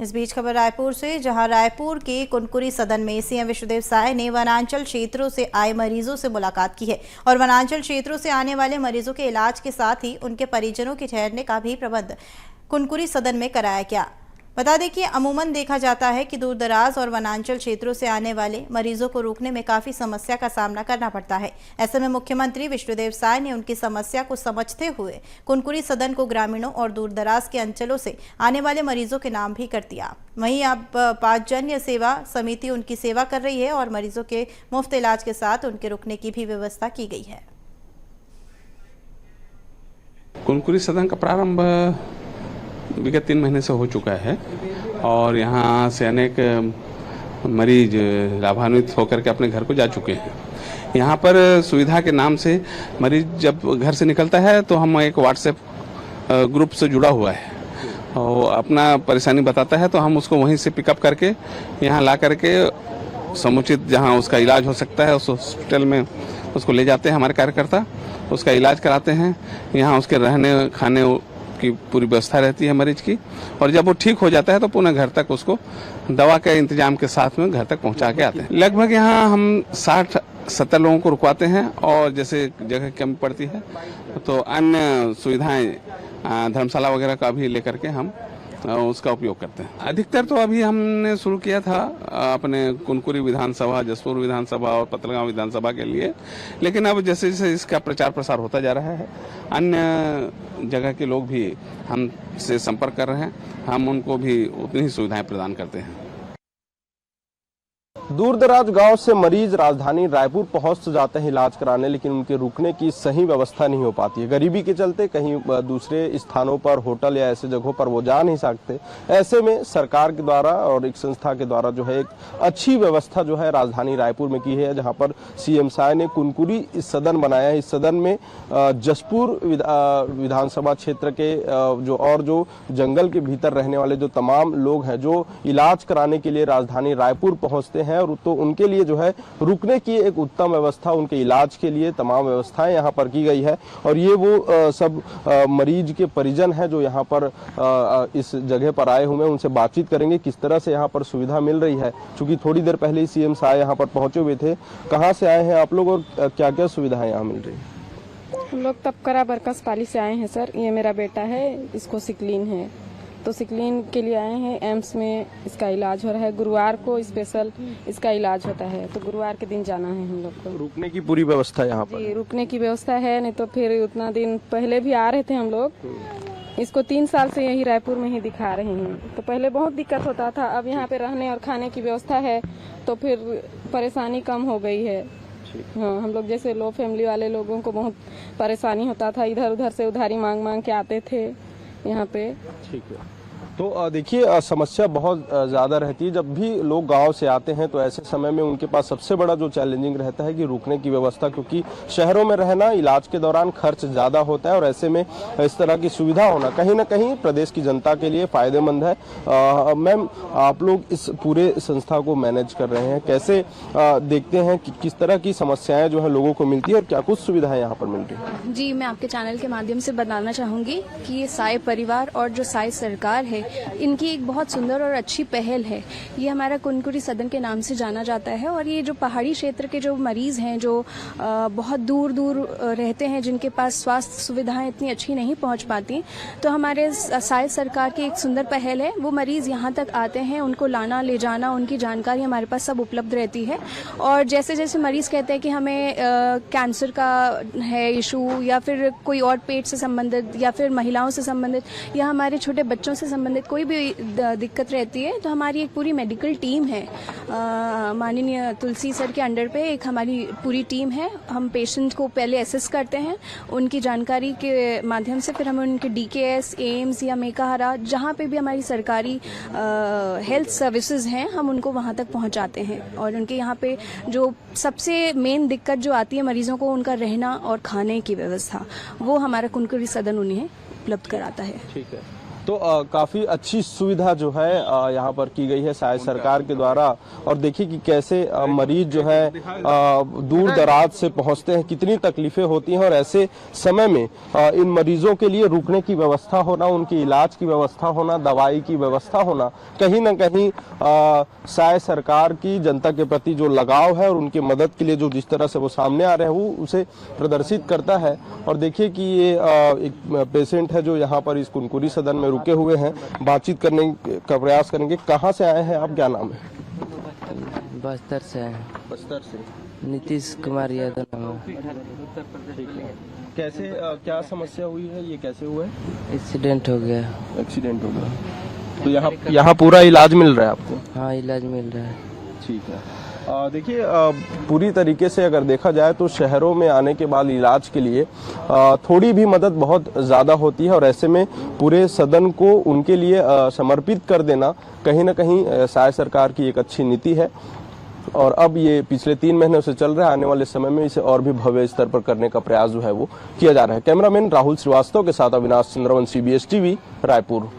इस बीच खबर रायपुर से, जहां रायपुर के कुनकुरी सदन में सीएम विष्णुदेव साय ने वनांचल क्षेत्रों से आए मरीजों से मुलाकात की है और वनांचल क्षेत्रों से आने वाले मरीजों के इलाज के साथ ही उनके परिजनों के ठहरने का भी प्रबंध कुनकुरी सदन में कराया गया। बता दें कि अमूमन देखा जाता है कि दूर दराज और वनांचल क्षेत्रों से आने वाले मरीजों को रोकने में काफी समस्या का सामना करना पड़ता है। ऐसे में मुख्यमंत्री विष्णुदेव साय ने उनकी समस्या को समझते हुए कुनकुरी सदन को ग्रामीणों और दूर दराज के अंचलों से आने वाले मरीजों के नाम भी कर दिया। वहीं अब 5 जन सेवा समिति उनकी सेवा कर रही है और मरीजों के मुफ्त इलाज के साथ उनके रुकने की भी व्यवस्था की गई है। कुनकुरी सदन का प्रारंभ विगत 3 महीने से हो चुका है और यहाँ से अनेक मरीज लाभान्वित होकर के अपने घर को जा चुके हैं। यहाँ पर सुविधा के नाम से मरीज जब घर से निकलता है तो हम एक व्हाट्सएप ग्रुप से जुड़ा हुआ है और अपना परेशानी बताता है तो हम उसको वहीं से पिकअप करके यहाँ ला करके समुचित जहाँ उसका इलाज हो सकता है उस हॉस्पिटल में उसको ले जाते हैं। हमारे कार्यकर्ता उसका इलाज कराते हैं। यहाँ उसके रहने खाने की पूरी व्यवस्था रहती है मरीज की और जब वो ठीक हो जाता है तो पुनः घर तक उसको दवा के इंतजाम के साथ में घर तक पहुंचा के आते हैं। लगभग यहाँ हम 60-70 लोगों को रुकवाते हैं और जैसे जगह की कमी पड़ती है तो अन्य सुविधाएं धर्मशाला वगैरह का भी लेकर के हम उसका उपयोग करते हैं। अधिकतर तो अभी हमने शुरू किया था अपने कुनकुरी विधानसभा, जसपुर विधानसभा और पतलगांव विधानसभा के लिए, लेकिन अब जैसे जैसे इसका प्रचार प्रसार होता जा रहा है अन्य जगह के लोग भी हमसे संपर्क कर रहे हैं। हम उनको भी उतनी ही सुविधाएं प्रदान करते हैं। दूर दराज गांव से मरीज राजधानी रायपुर पहुंच जाते हैं इलाज कराने, लेकिन उनके रुकने की सही व्यवस्था नहीं हो पाती है। गरीबी के चलते कहीं दूसरे स्थानों पर, होटल या ऐसे जगहों पर वो जा नहीं सकते। ऐसे में सरकार के द्वारा और एक संस्था के द्वारा जो है एक अच्छी व्यवस्था जो है राजधानी रायपुर में की है, जहां पर सीएम साय ने कुनकुरी सदन बनाया है। इस सदन में जसपुर विधानसभा क्षेत्र के जो जंगल के भीतर रहने वाले जो तमाम लोग हैं जो इलाज कराने के लिए राजधानी रायपुर पहुंचते हैं, और तो उनके लिए जो है रुकने की एक उत्तम व्यवस्था, उनके इलाज के लिए तमाम व्यवस्थाएं यहाँ पर की गई है। और ये वो सब मरीज के परिजन हैं जो यहाँ पर इस जगह पर आए हुए हैं। उनसे बातचीत करेंगे किस तरह से यहाँ पर सुविधा मिल रही है, क्योंकि थोड़ी देर पहले ही सीएम साहब यहाँ पर पहुंचे हुए थे। कहाँ से आए हैं आप लोग और क्या क्या सुविधाएं यहाँ मिल रही है? हम लोग तपकरा बरकस पाली से आए हैं सर। ये मेरा बेटा है, इसको सिकलीन है, तो सिकलीन के लिए आए हैं। एम्स में इसका इलाज हो रहा है। गुरुवार को स्पेशल इसका इलाज होता है, तो गुरुवार के दिन जाना है हम लोग को। रुकने की पूरी व्यवस्था यहाँ पर? जी, रुकने की व्यवस्था है, नहीं तो फिर उतना दिन पहले भी आ रहे थे हम लोग। इसको 3 साल से यही रायपुर में ही दिखा रहे हैं, तो पहले बहुत दिक्कत होता था। अब यहाँ पे रहने और खाने की व्यवस्था है तो फिर परेशानी कम हो गई है। हाँ, हम लोग जैसे लो फैमिली वाले लोगों को बहुत परेशानी होता था, इधर उधर से उधारी मांग मांग के आते थे यहाँ पे। ठीक है, तो देखिए समस्या बहुत ज़्यादा रहती है। जब भी लोग गांव से आते हैं तो ऐसे समय में उनके पास सबसे बड़ा जो चैलेंजिंग रहता है कि रुकने की व्यवस्था, क्योंकि शहरों में रहना इलाज के दौरान खर्च ज़्यादा होता है और ऐसे में इस तरह की सुविधा होना कहीं ना कहीं प्रदेश की जनता के लिए फ़ायदेमंद है। मैम, आप लोग इस पूरे संस्था को मैनेज कर रहे हैं, कैसे देखते हैं कि किस तरह की समस्याएँ जो है लोगों को मिलती है और क्या कुछ सुविधाएँ यहाँ पर मिल रही है? जी, मैं आपके चैनल के माध्यम से बताना चाहूँगी कि ये साय परिवार और जो साय सरकार है, इनकी एक बहुत सुंदर और अच्छी पहल है। ये हमारा कुनकुरी सदन के नाम से जाना जाता है और ये जो पहाड़ी क्षेत्र के जो मरीज हैं, जो बहुत दूर दूर रहते हैं, जिनके पास स्वास्थ्य सुविधाएं इतनी अच्छी नहीं पहुंच पाती, तो हमारे साय सरकार की एक सुंदर पहल है। वो मरीज यहाँ तक आते हैं, उनको लाना ले जाना, उनकी जानकारी हमारे पास सब उपलब्ध रहती है। और जैसे जैसे मरीज कहते हैं कि हमें कैंसर का है इशू, या फिर कोई और पेट से संबंधित, या फिर महिलाओं से संबंधित, या हमारे छोटे बच्चों से संबंधित कोई भी दिक्कत रहती है, तो हमारी एक पूरी मेडिकल टीम है। माननीय तुलसी सर के अंडर पे एक हमारी पूरी टीम है। हम पेशेंट को पहले असेस करते हैं, उनकी जानकारी के माध्यम से फिर हम उनके डीकेएस, एम्स या मेकाहारा, जहाँ पे भी हमारी सरकारी हेल्थ सर्विसेज हैं, हम उनको वहाँ तक पहुँचाते हैं। और उनके यहाँ पे जो सबसे मेन दिक्कत जो आती है मरीजों को, उनका रहना और खाने की व्यवस्था, वो हमारा कुनकुरी सदन उन्हें उपलब्ध कराता है। ठीक है, तो काफी अच्छी सुविधा जो है यहाँ पर की गई है साय सरकार के द्वारा। और देखिए कि कैसे मरीज जो है दूर दराज से पहुंचते हैं, कितनी तकलीफें होती हैं, और ऐसे समय में इन मरीजों के लिए रुकने की व्यवस्था होना, उनके इलाज की व्यवस्था होना, दवाई की व्यवस्था होना, कहीं न कहीं साय सरकार की जनता के प्रति जो लगाव है और उनकी मदद के लिए जो जिस तरह से वो सामने आ रहे हैं, वो उसे प्रदर्शित करता है। और देखिए कि ये एक पेशेंट है जो यहाँ पर इस कुनकुरी सदन में रुके हुए हैं। बातचीत करने का प्रयास करेंगे। कहाँ से आए हैं आप, क्या नाम है? बस्तर से है। बस्तर से। नीतीश कुमार यादव नाम है। कैसे क्या समस्या हुई है, ये कैसे हुआ है? एक्सीडेंट हो गया। एक्सीडेंट हो गया, तो यहाँ पूरा इलाज मिल रहा है आपको? हाँ, इलाज मिल रहा है। ठीक है। देखिए पूरी तरीके से अगर देखा जाए तो शहरों में आने के बाद इलाज के लिए थोड़ी भी मदद बहुत ज़्यादा होती है, और ऐसे में पूरे सदन को उनके लिए समर्पित कर देना कहीं ना कहीं साय सरकार की एक अच्छी नीति है। और अब ये पिछले 3 महीनों से चल रहा है, आने वाले समय में इसे और भी भव्य स्तर पर करने का प्रयास जो है वो किया जा रहा है। कैमरामैन राहुल श्रीवास्तव के साथ अविनाश चंद्रवंशी, CBS TV, रायपुर।